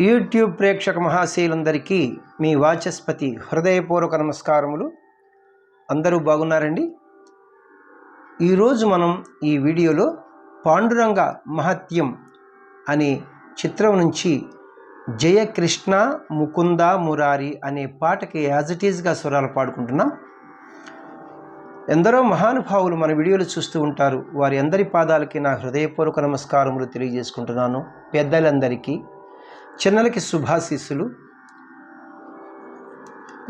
YouTube ప్రేక్షక మహాశయులందరికీ మీ వాచస్పతి హృదయపూర్వక నమస్కారములు. అందరూ బాగున్నారండి? ఈరోజు మనం ఈ వీడియోలో పాండురంగ మహత్యం అనే చిత్రం నుంచి జయ కృష్ణ ముకుంద మురారి అనే పాటకి యాజ్ ఇట్ ఈజ్గా స్వరాలు పాడుకుంటున్నాం. ఎందరో మహానుభావులు మన వీడియోలు చూస్తూ ఉంటారు. వారి అందరి పాదాలకి నా హృదయపూర్వక నమస్కారములు తెలియజేసుకుంటున్నాను. పెద్దలందరికీ, చిన్నలకి శుభాశీస్సులు.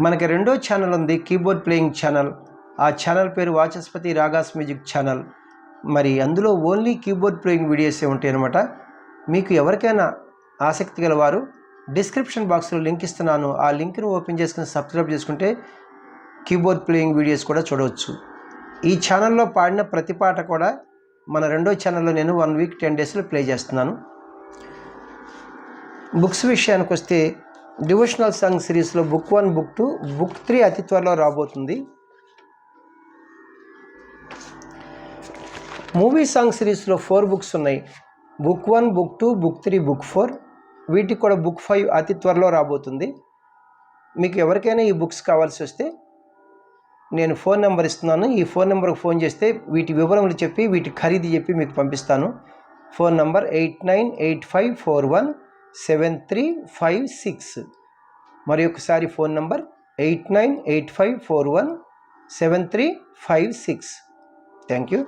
మనకి రెండో ఛానల్ ఉంది, కీబోర్డ్ ప్లేయింగ్ ఛానల్. ఆ ఛానల్ పేరు వాచస్పతి రాగాస్ మ్యూజిక్ ఛానల్. మరి అందులో ఓన్లీ కీబోర్డ్ ప్లేయింగ్ వీడియోసే ఉంటాయి అన్నమాట. మీకు ఎవరికైనా ఆసక్తి గలవారు డిస్క్రిప్షన్ బాక్స్లో లింక్ ఇస్తున్నాను. ఆ లింక్ను ఓపెన్ చేసుకుని సబ్స్క్రైబ్ చేసుకుంటే కీబోర్డ్ ప్లేయింగ్ వీడియోస్ కూడా చూడవచ్చు. ఈ ఛానల్లో పాడిన ప్రతి పాట కూడా మన రెండో ఛానల్లో నేను 1 వీక్ 10 డేస్లో ప్లే చేస్తున్నాను. బుక్స్ విషయానికి వస్తే డివోషనల్ సాంగ్ సిరీస్లో బుక్ 1, బుక్ 2, బుక్ 3 అతి త్వరలో రాబోతుంది. మూవీ సాంగ్ సిరీస్లో 4 బుక్స్ ఉన్నాయి. Book 1, book 2, book 3, book 4. వీటికి కూడా బుక్ 5 అతి త్వరలో రాబోతుంది. మీకు ఎవరికైనా ఈ బుక్స్ కావాల్సి వస్తే నేను ఫోన్ నెంబర్ ఇస్తున్నాను. ఈ ఫోన్ నెంబర్కి ఫోన్ చేస్తే వీటి వివరములు చెప్పి వీటి ఖరీదు చెప్పి మీకు పంపిస్తాను. Phone number 8985417356. మరి ఒకసారి ఫోన్ నెంబర్ 8985417356. Thank you.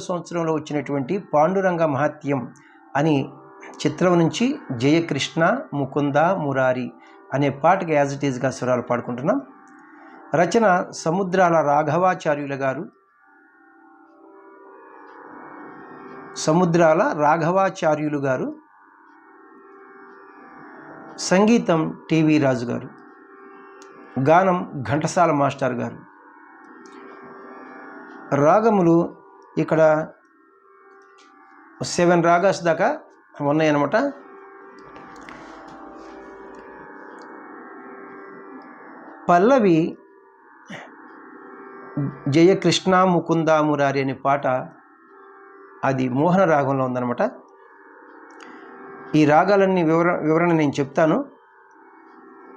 సంవత్సరంలో వచ్చినటువంటి పాండురంగ మహత్యం అని చిత్రం నుంచి జయకృష్ణ ముకుంద మురారి అనే పాటకి యాజ్ ఇట్ ఈజ్గా స్వరాలు పాడుకుంటున్నాం. రచన సముద్రాల రాఘవాచార్యులు గారు. సంగీతం టీవీ రాజు గారు. గానం ఘంటసాల మాస్టర్ గారు. రాగములు ఇక్కడ 7 రాగాస్ దాకా ఉన్నాయన్నమాట. పల్లవి జయకృష్ణ ముకుంద మురారి అనే పాట అది మోహన రాగంలో ఉందన్నమాట. ఈ రాగాలన్నీ వివరణ నేను చెప్తాను.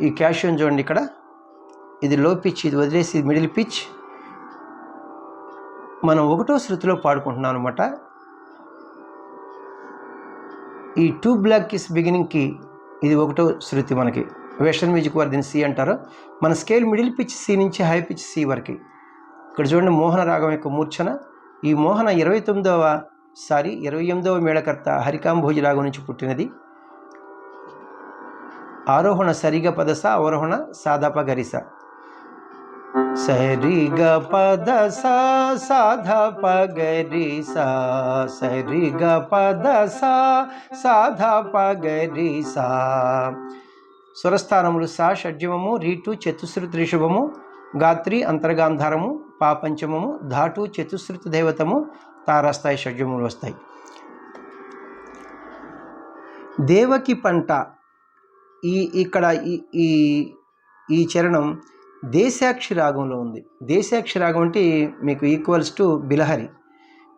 ఈ క్యాషియోని చూడండి, ఇక్కడ ఇది లో పిచ్, ఇది వదిలేసి మిడిల్ పిచ్. మనం 1వ శృతిలో పాడుకుంటున్నాం అనమాట. ఈ 2 బ్లాక్ కిస్ బిగినింగ్కి ఇది 1వ శృతి. మనకి వెస్టర్న్ మ్యూజిక్ వారు దీన్ని సి అంటారు. మన స్కేల్ మిడిల్ పిచ్ సి నుంచి హై పిచ్ సి వరకు. ఇక్కడ చూడండి మోహన రాగం యొక్క మూర్ఛన. ఈ మోహన 28వ మేళకర్త హరికాంభోజి రాగం నుంచి పుట్టినది. ఆరోహణ సరిగ పదస, అవరోహణ సాధప గరిస. సరిగ పదస సాధప గరిస, సరిగ పదస సాధప గరిస. స్వరస్థానములు సా షడ్జమము, రీటు చతుశ్రుతి రిషభము, గాత్రి అంతర్గాంధారము, పాపంచమము, ధాటు చతుశ్రుతి దైవతము, తారాస్థాయి షడ్జములు వస్తాయి. దేవకి పంట ఇక్కడ ఈ చరణం దేశాక్షి రాగంలో ఉంది. దేశాక్షి రాగం అంటే మీకు ఈక్వల్స్ టు బిలహరి.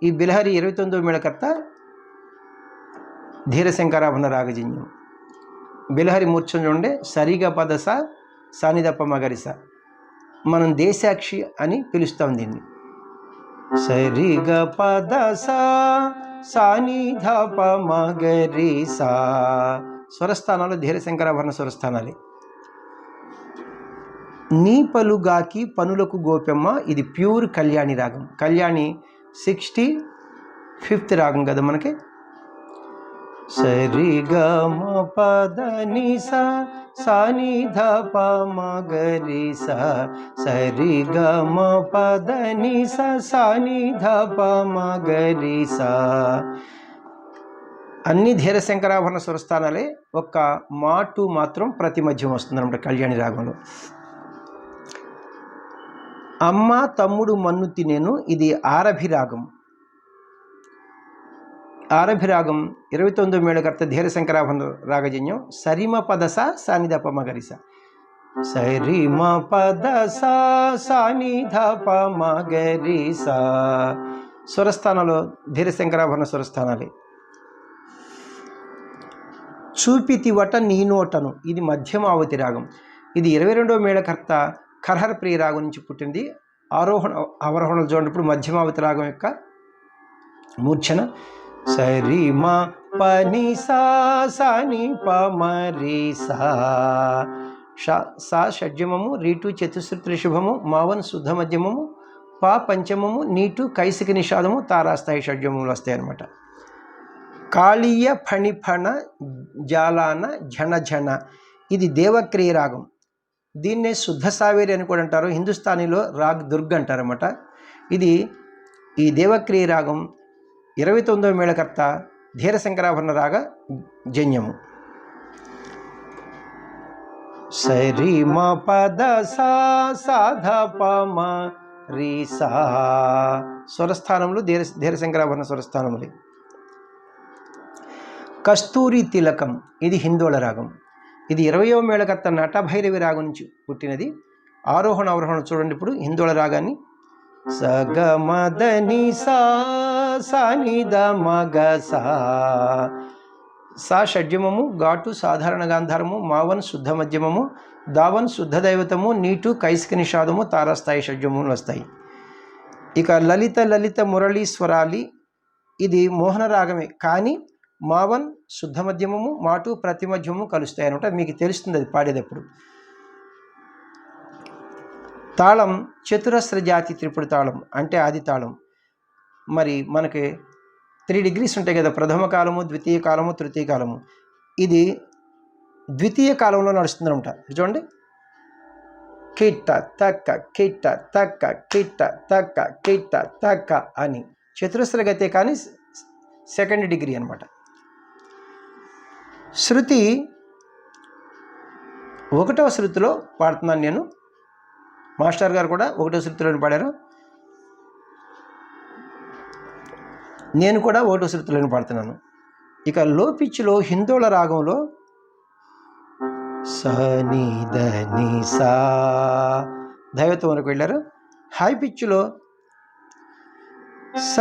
ఈ బిలహరి 29వ మేళకర్త ధీరశంకరాభరణ రాగజన్యం. బిలహరి మూర్ఛన చూడండి, సరిగా పదస సానిదప్ప మగరిస. మనం దేశాక్షి అని పిలుస్తాం దీన్ని. సరిగ పదస సానిధప మగరిస. స్వరస్థానాలు ధీరశంకరాభరణ స్వరస్థానాలే. నీ పలుగాకి పనులకు గోపెమ్మ, ఇది ప్యూర్ కళ్యాణి రాగం. కళ్యాణి 65th రాగం కదా మనకి. సరిగ మ పద ని స సాని ధ ప మగరి స, సరిగ మ పద ని స సాని ధ ప మగరి స. అన్ని ధీరశంకరాభరణ స్వరస్థానాలే. ఒక్క మాటు మాత్రం ప్రతి మధ్యం వస్తుంది అన్నమాట కళ్యాణి రాగంలో. అమ్మ తమ్ముడు మన్ను తినేను, ఇది ఆరభి రాగం. ఆరభి రాగం 29వ మేళకర్త ధీరశంకరాభరణ రాగజన్యం. సరిమ పదస సానిదప మగరిస. సరి మ పద సా ని ధ ప మ గరి సా. స్వరస్థానాలు ధీరశంకరాభరణ స్వరస్థానాలే. చూపితివట నీ నోటను, ఇది మధ్యమావతి రాగం. ఇది 22వ మేళకర్త కర్హర ప్రియ రాగం నుంచి పుట్టింది. ఆరోహణ అవరోహణలు చూడండి. ఇప్పుడు మధ్యమావతి రాగం యొక్క మూర్ఛన సరి మ పని సా ని ప మరి సా షడ్జమము, రీటు చతుశ్రుతి రిషభము, మావన్ శుద్ధ మధ్యమము, పా పంచమము, నీటు కైసిక నిషాదము, తారాస్థాయి షడ్జమములు వస్తాయి అన్నమాట. కాళీయ ఫణిఫణ జాలాన ఝణ ఝణ, ఇది దేవక్రియ రాగం. దీన్నే శుద్ధ సావేరి అని కూడా అంటారు. హిందుస్థానీలో రాగ్ దుర్గ్ అంటారన్నమాట. ఇది ఈ దేవక్రియ రాగం 29వ మేళకర్త ధీరశంకరాభరణ రాగ జన్యము. సరి మ పద సా ధ ప మ రి సా. స్వరస్థానములు ధీరశంకరాభరణ స్వరస్థానములు. కస్తూరి తిలకం, ఇది హిందోళ రాగం. ఇది 20వ మేళకర్త నటభైరవి రాగం నుంచి పుట్టినది. ఆరోహణ అవరోహణ చూడండి. ఇప్పుడు హిందోళ రాగాన్ని సగ మదని సా ని ద మ గ సా షడ్జమము, ఘాటు సాధారణ గాంధారము, మావన్ శుద్ధ మధ్యమము, దావన్ శుద్ధ దైవతము, నీటు కైసిక నిషాదము, తారాస్థాయి షడ్జములు వస్తాయి. ఇక లలిత లలిత మురళీ స్వరాలి, ఇది మోహన రాగమే, కానీ మావన్ శుద్ధ మధ్యమము, మాటు ప్రతిమధ్యమము కలుస్తాయి అనమాట. మీకు తెలుస్తుంది అది పాడేటప్పుడు. తాళం చతురస్ర జాతి త్రిపుడు తాళం, అంటే ఆది తాళం. మరి మనకి 3 డిగ్రీస్ ఉంటాయి కదా, ప్రథమ కాలము, ద్వితీయ కాలము, తృతీయ కాలము. ఇది ద్వితీయ కాలంలో నడుస్తుంది అనమాట. చూడండి, కిట్ట తక్క కిట్ట తక్క కిట్ట తక్క కిట్ట తక్క అని చతురస్ర గతే, కానీ సెకండ్ డిగ్రీ అనమాట. శృతి 1వ శృతిలో పాడుతున్నాను నేను. మాస్టర్ గారు కూడా 1వ శృతిలోని పాడారు. నేను కూడా 1వ శృతిలోని పాడుతున్నాను. ఇక లో పిచ్లో హిందోళ రాగంలో స ని ద ని సా దైవత్వం వరకు వెళ్ళారు. హై పిచ్లో స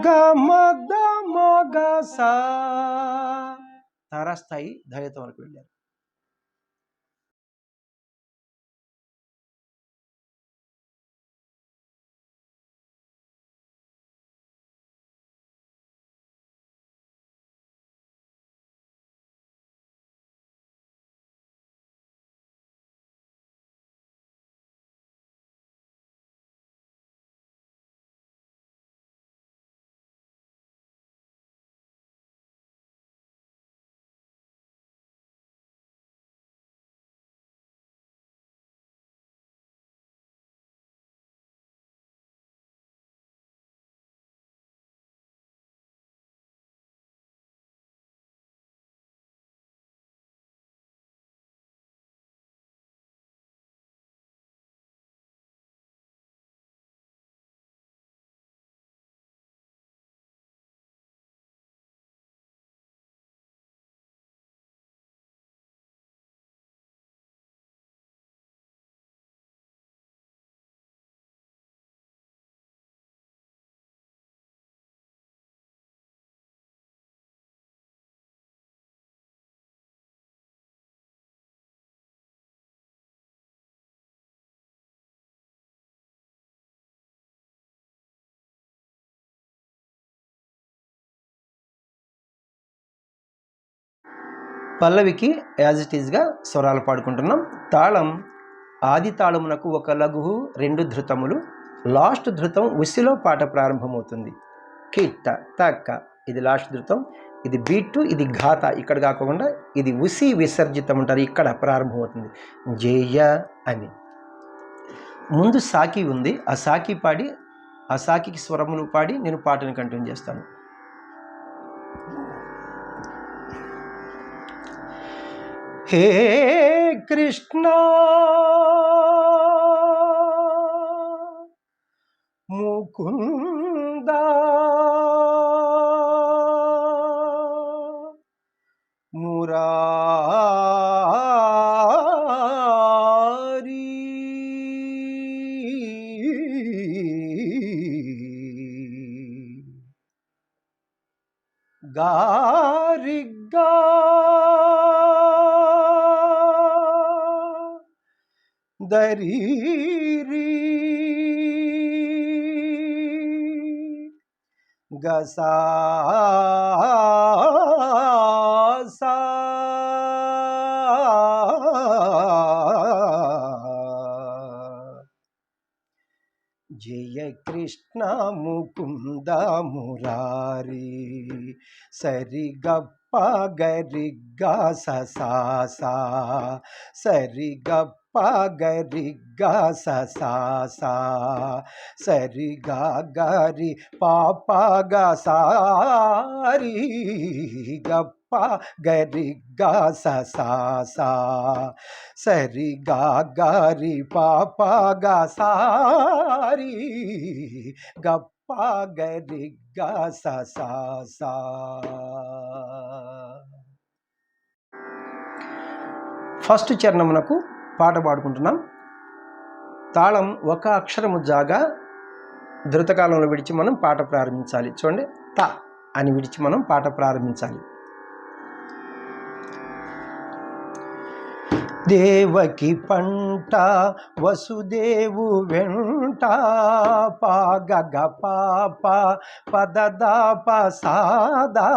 గ మ ద మ గ సా తారాస్థాయి దైవత్వం వరకు వెళ్ళారు. పల్లవికి యాజ్ ఇట్ ఈజ్గా స్వరాలు పాడుకుంటున్నాం. తాళం ఆది తాళమునకు 1 లఘువు, 2 ధృతములు. లాస్ట్ ధృతం ఉసిలో పాట ప్రారంభమవుతుంది. కిట్ట తక్క, ఇది లాస్ట్ ధృతం. ఇది బీటు, ఇది ఘాత. ఇక్కడ కాకుండా ఇది ఉసి విసర్జితం అంటారు, ఇక్కడ ప్రారంభమవుతుంది. జయ అని. ముందు సాకి ఉంది, ఆ సాకి పాడి, ఆ సాకికి స్వరములు పాడి నేను పాటను కంటిన్యూ చేస్తాను. హే కృష్ణ ముకుంద మురారి గారిగ్గా దరీరి గసా జయ కృష్ణ ముకుంద మురారి సరిగప్ప గరిగ్గా ససా సరిగప్ప గరిగ్గా ససా సరిగా గరి పాప గసారి గప్ప గరిగ్గా ససా సరిగా గరి పాప గసారి గప్ప గరిగ్గా ససా. ఫస్ట్ చరణమునకు పాట పాడుకుంటున్నాం. తాళం ఒక అక్షరము జాగా ధృతకాలంలో విడిచి మనం పాట ప్రారంభించాలి. చూడండి, త అని విడిచి మనం పాట ప్రారంభించాలి. దేవకి పంట వసుదేవు వెంట పాగగ పాప పదదాప సాదా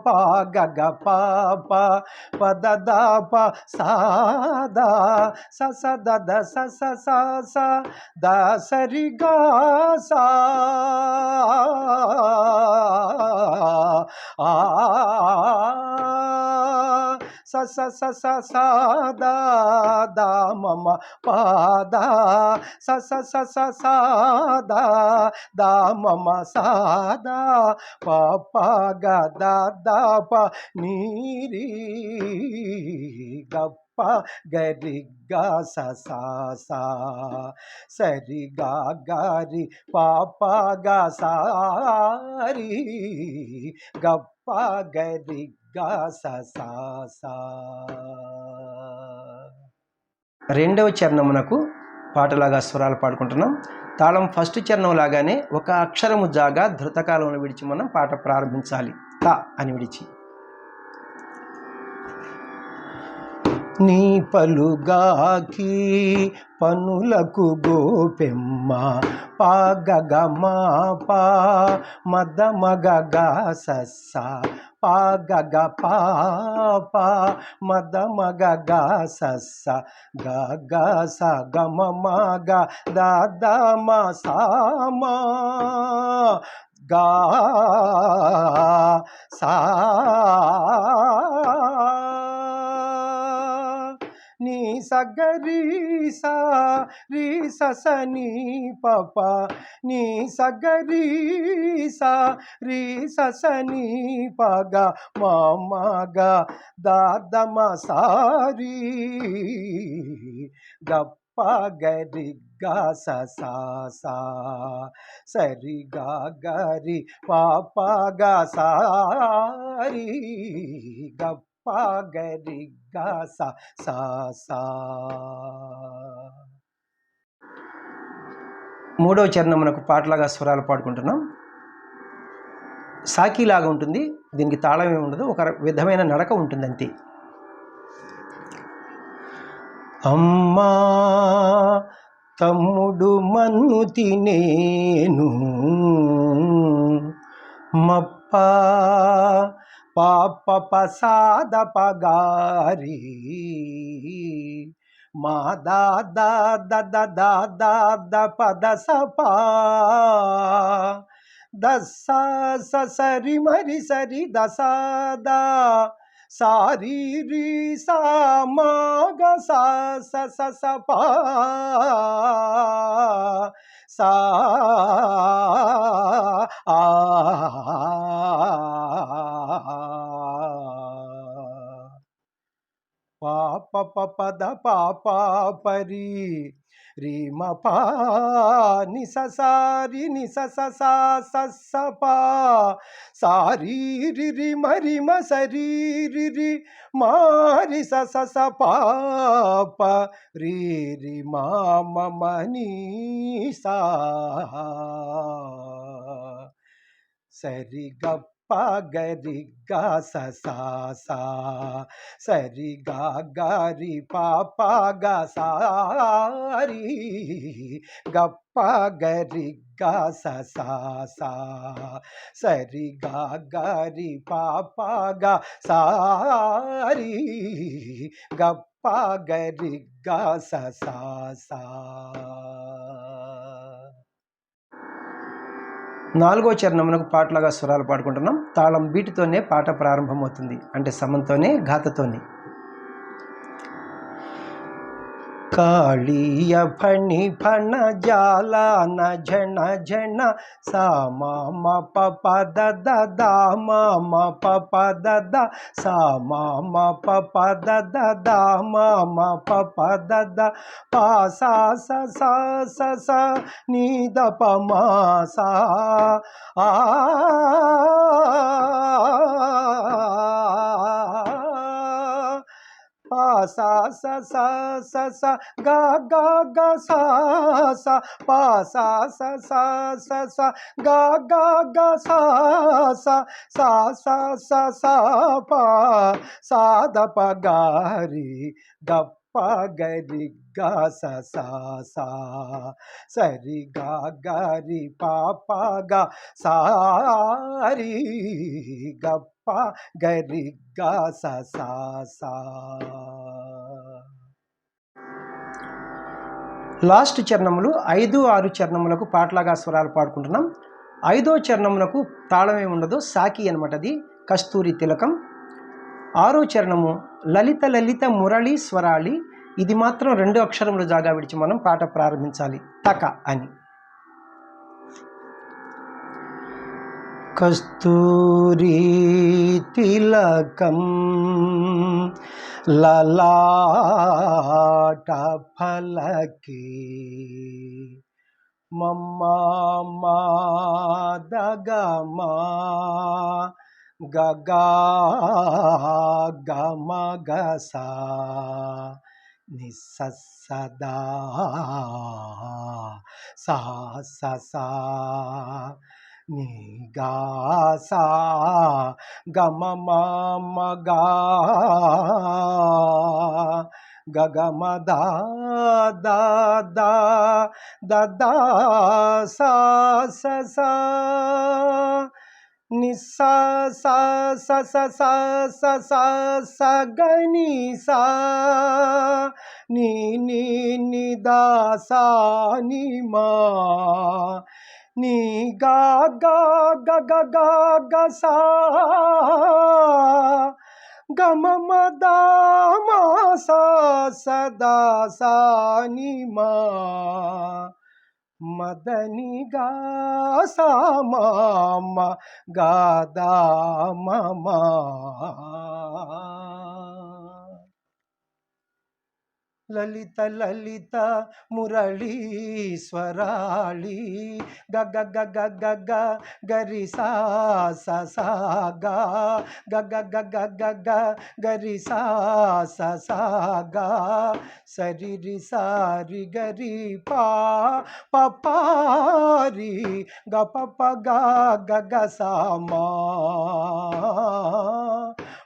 పాగగ పాప పదదాప సాదా ససదద సస దసరిగా సా స స స సాదా దా మమ పాదా స స స స సాదా దా మమ సాదా పాప గదా దా ప నీరి గప్ప గరిగ్గా ససా సరిగా గారి పాప గసారి గప్ప గరిగ్గా ససా. రెండవ చరణమునకు పాటలాగా స్వరాలు పాడుకుంటున్నాం. తాళం ఫస్ట్ చరణం లాగానే ఒక అక్షరము జాగా ధృతకాలంలో విడిచి మనం పాట ప్రారంభించాలి. త అని విడిచి నీ పలుగాకి పనులకు గోపెమ్మ పాగగ మాప మదమగ సస్స పాగగ పాప మదమగ సస్స గగ స గమ మగ దద మ సామా గా సా నీ సగరీసా రీ ససని పప నీ సగరీసా రీ ససని పగ మగ దాదమ సారీ గప్ప గరిగ్గా ససా సరిగా గరి పాప గసారి గప్ప గరిగ్గా సా. మూడవ చరణమునకు పాటలాగా స్వరాలు పాడుకుంటున్నాం. సాకిలాగా ఉంటుంది, దీనికి తాళం ఏమి ఉండదు, ఒక విధమైన నడక ఉంటుంది అంతే. అమ్మా తమ్ముడు మన్ను తినేను మప్ప పాప పసాద పగారి మా దాదా దద దాద పద సపా దస సరి మరి సరి దసాదా సారీ రీ సా మాగ సా స పా సా పాప పద పాప పరి రి మ పా ని స సా రి ని స స సా స స పా సా రి రి రి మ స రి రి రి మా రి స స స పా ప రి రి మా మ మ ని సా సరి గ ప గ రి గ స సా సా సరి గ గ రి ప ప గ సా రి గ ప గ రి గ స సా సా సరి గ గ రి ప ప గ సా రి గ ప గ రి గ స సా సా. నాలుగో చరణమునకు పాటలాగా స్వరాలు పాడుకుంటున్నాం. తాళం బీటుతోనే పాట ప్రారంభమవుతుంది, అంటే సమంతోనే ఘాతతోనే. కాళీయ ఫణి ఫణ జాలాన ఝణ ఝణ సా మా మ ప ప ద ద ద మా మ ప ప ద ద సా మా మ ప ప ద ద ద మా మ ప ప ద ద పా సా స సా స స ని ద ప మా సా ఆ పా సా స సా స స గా గా గా సా సా పా సా స సా స స గా గా గా సా సా సా సా సా సా పా సా ద ప గా రి గ ప గ రి గ స సా సా సరి గ గ రి ప ప గ సా రి గ ప గ రి గ స సా సా. లాస్ట్ చరణములు 5, 6 చరణములకు పాటలాగా స్వరాలు పాడుకుంటున్నాం. 5వ చరణములకు తాళం ఏమి ఉండదు, సాకి అనమాట, అది కస్తూరి తిలకం. 6వ చరణము లలిత లలిత మురళి స్వరాళి, ఇది మాత్రం 2 అక్షరములు జాగా విడిచి మనం పాట ప్రారంభించాలి, తక అని. కస్తూరి తిలకం లలాట ఫలకే మమ్మా దగమా గగా గమ గసా నిస్సదా సా సా ని గా సా గమ మ గా గగమ దా దా దా దా సా స సా ని సా సా స స సా స సా స గ ని సా ని ని ని దా సా ని మా ని గా గా గ గ గ గ సా గ మ మ ద మా సా సదా సా ని మా మదని గా సా మా మ గా దా మ మా. లలిత లలిత మురళీశ్వరాళి గ గ గ గ గ గ గరి సా స సా గా గ గ గ గ గ గ గరి సా స సా గా సరి రి సా రి గరి పా ప పా రి గ ప ప గా గ గ సా మా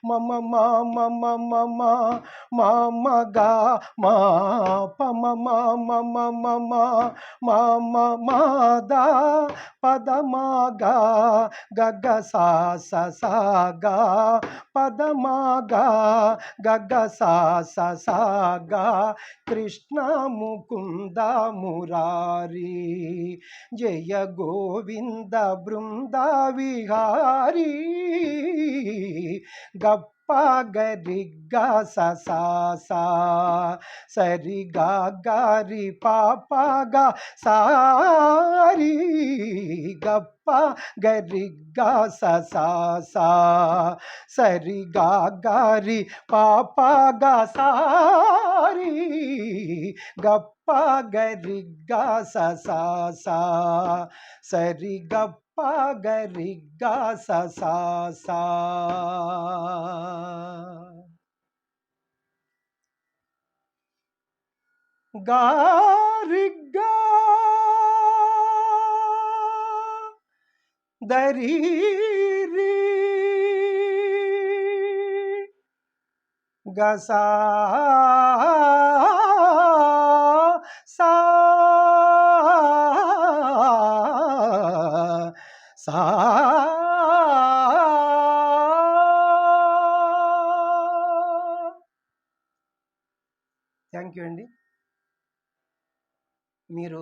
మ మ మ మ మ మ మ మా మ గా మా ప మ మ మ మ మ మ మా మ మా దా పద మా గా గ గ సా స సా గా పద మా గా గ గ సా స సా గా కృష్ణ ముకుంద మురారి జయ గోవింద బృంద విహారీ గ గరి గ స సా సా సరి గా గారి పాప గ సారి గప్ప గరి గ స సా సా సరి గా గారి పాప గ సారి గప్ప గరి గ స సా సా సరి గప్ప గరి గ స సా సా. గారి గా దరి రి గ సా సా సా. థ్యాంక్ యూ అండి. మీరు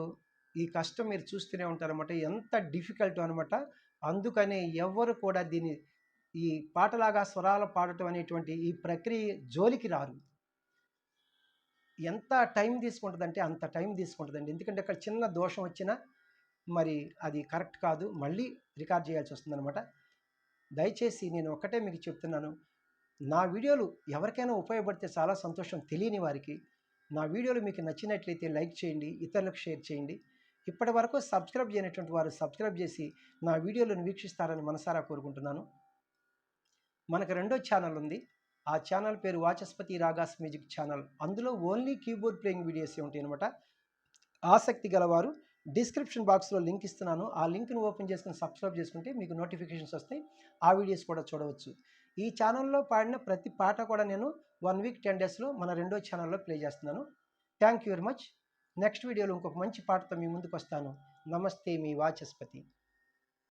ఈ కష్టం మీరు చూస్తూనే ఉంటారన్నమాట, ఎంత డిఫికల్ట్ అనమాట. అందుకనే ఎవరు కూడా దీన్ని ఈ పాటలాగా స్వరాలు పాడటం అనేటువంటి ఈ ప్రక్రియ జోలికి రారు. ఎంత టైం తీసుకుంటుందంటే అంత టైం తీసుకుంటుందండి. ఎందుకంటే అక్కడ చిన్న దోషం వచ్చినా మరి అది కరెక్ట్ కాదు, మళ్ళీ రికార్డ్ చేయాల్సి వస్తుందన్నమాట. దయచేసి నేను ఒక్కటే మీకు చెప్తున్నాను, నా వీడియోలు ఎవరికైనా ఉపయోగపడితే చాలా సంతోషం. తెలియని వారికి నా వీడియోలు మీకు నచ్చినట్లయితే లైక్ చేయండి, ఇతరులకు షేర్ చేయండి. ఇప్పటి వరకు సబ్స్క్రైబ్ చేయనటువంటి వారు సబ్స్క్రైబ్ చేసి నా వీడియోలను వీక్షిస్తారని మనసారా కోరుకుంటున్నాను. మనకు రెండో ఛానల్ ఉంది, ఆ ఛానల్ పేరు వాచస్పతి రాగాస్ మ్యూజిక్ ఛానల్. అందులో ఓన్లీ కీబోర్డ్ ప్లేయింగ్ వీడియోస్ ఉంటాయి అనమాట. ఆసక్తి గలవారు డిస్క్రిప్షన్ బాక్స్లో లింక్ ఇస్తున్నాను, ఆ లింక్ను ఓపెన్ చేసుకుని సబ్స్క్రైబ్ చేసుకుంటే మీకు నోటిఫికేషన్స్ వస్తాయి, ఆ వీడియోస్ కూడా చూడవచ్చు. ఈ ఛానల్లో పాడిన ప్రతి పాట కూడా నేను 1 వీక్ 10 డేస్లో మన రెండో ఛానల్లో ప్లే చేస్తున్నాను. Thank you very much. Next వీడియోలో ఇంకొక మంచి పాటతో మీ ముందుకు వస్తాను. నమస్తే, మీ వాచస్పతి.